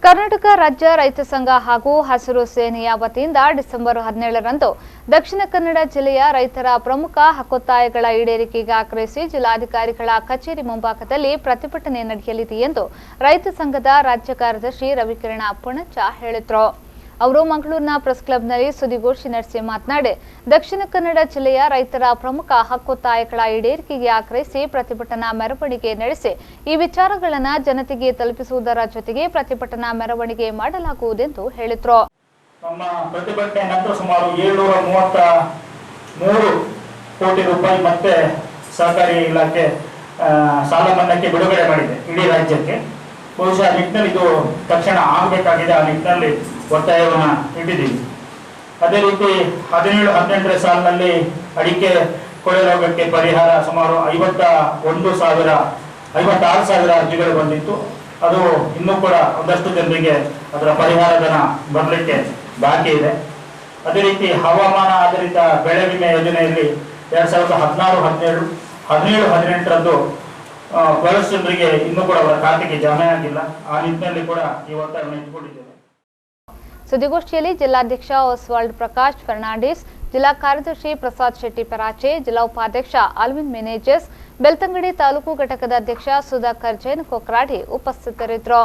ಕರ್ನಾಟಕ ರಾಜ್ಯ ರೈತ ಸಂಘ ಹಾಗೂ ಹಸಿರು ಸೇನೆಯ ವತಿಯಿಂದ ಡಿಸೆಂಬರ್ 17ರಂದು ದಕ್ಷಿಣ ಕನ್ನಡ ಜಿಲ್ಲೆಯ ರೈತರ ಪ್ರಮುಖ ಹಕ್ಕೊತ್ತಾಯಗಳ ಈಡೇರಿಕೆಗೆ ಆಗ್ರಹಿಸಿ ಜಿಲ್ಲಾಧಿಕಾರಿಗಳ ಕಚೇರಿ ಮುಂಭಾಗದಲ್ಲಿ ಪ್ರತಿಭಟನೆ ನಡೆಯಲಿದೆ ಎಂದು ರೈತ ಸಂಘದ ರಾಜ್ಯ ಕಾರ್ಯದರ್ಶಿ ರವಿಕಿರಣ ಪುಣಚ ಹೇಳಿದರು. ಅವರು ಮಂಗಳೂರಿನ ಪ್ರೆಸ್ ಕ್ಲಬ್ನಲ್ಲಿ ಸುದ್ದಿಗೋಷ್ಠಿ ನಡೆಸಿ ಮಾತನಾಡಿ, ದಕ್ಷಿಣ ಕನ್ನಡ ಜಿಲ್ಲೆಯ ರೈತರ ಪ್ರಮುಖ ಹಕ್ಕೊತ್ತಾಯಗಳ ಈಡೇರಿಕೆಗೆ ಆಗ್ರಹಿಸಿ ಪ್ರತಿಭಟನಾ ಮೆರವಣಿಗೆ ನಡೆಸಿ ಈ ವಿಚಾರಗಳನ್ನು ಜನತೆಗೆ ತಲುಪಿಸುವುದರ ಜೊತೆಗೆ ಪ್ರತಿಭಟನಾ ಮೆರವಣಿಗೆ ಮಾಡಲಾಗುವುದೆಂದು ಹೇಳಿದರು. ನಮ್ಮ ಪ್ರತಿಭಟನೆ ನಂತರ ಸುಮಾರು 733 ಕೋಟಿ ರೂಪಾಯಿ ಮತ್ತೆ ಸಹಕಾರಿ ಇಲಾಖೆ ಸಾಲ ಮನ್ನಾಕ್ಕೆ ಬಿಡುಗಡೆ ಮಾಡಿದೆ ಇಡೀ ರಾಜ್ಯಕ್ಕೆ. ಬಹುಶಃ ನಿಟ್ಟಿನಲ್ಲಿ ಇದು ತಕ್ಷಣ ಆಗಬೇಕಾಗಿದೆ. ಆ ನಿಟ್ಟಿನಲ್ಲಿ ಒತ್ತಾಯವನ್ನು ಇಟ್ಟಿದ್ದೀವಿ. ಅದೇ ರೀತಿ 17-18 ಸಾಲಿನಲ್ಲಿ ಅಡಿಕೆ ಕೊಳೆ ರೋಗಕ್ಕೆ ಪರಿಹಾರ ಸುಮಾರು 56,000 ಅರ್ಜಿಗಳು ಬಂದಿತ್ತು. ಅದು ಇನ್ನೂ ಕೂಡ ಒಂದಷ್ಟು ಜನರಿಗೆ ಅದರ ಪರಿಹಾರಧನ ಬರಲಿಕ್ಕೆ ಬಾಕಿ ಇದೆ. ಅದೇ ರೀತಿ ಹವಾಮಾನ ಆಧಾರಿತ ಬೆಳೆ ವಿಮೆ ಯೋಜನೆಯಲ್ಲಿ 2016, 17, 18ರಂದು ಬಹಳಷ್ಟು ಜನರಿಗೆ ಇನ್ನೂ ಕೂಡ ಅವರ ಖಾತೆಗೆ ಜಮೆ ಆಗಿಲ್ಲ. ಆ ನಿಟ್ಟಿನಲ್ಲಿ ಕೂಡ ಈ ಒತ್ತಾಯವನ್ನು ಇಟ್ಟುಕೊಂಡಿದ್ದೇವೆ. ಸುದ್ದಿಗೋಷ್ಠಿಯಲ್ಲಿ ಜಿಲ್ಲಾಧ್ಯಕ್ಷ ಓಸ್ವಾಲ್ಡ್ ಪ್ರಕಾಶ್ ಫರ್ನಾಂಡಿಸ್, ಜಿಲ್ಲಾ ಕಾರ್ಯದರ್ಶಿ ಪ್ರಸಾದ್ ಶೆಟ್ಟಿ ಪರಾಚೆ, ಜಿಲ್ಲಾ ಉಪಾಧ್ಯಕ್ಷ ಅಲ್ವಿನ್ ಮೆನೇಜಸ್, ಬೆಳ್ತಂಗಡಿ ತಾಲೂಕು ಘಟಕದ ಅಧ್ಯಕ್ಷ ಸುಧಾಕರ್ ಜೈನ್ ಕೊಕ್ರಾಡಿ ಉಪಸ್ಥಿತರಿದ್ದರು.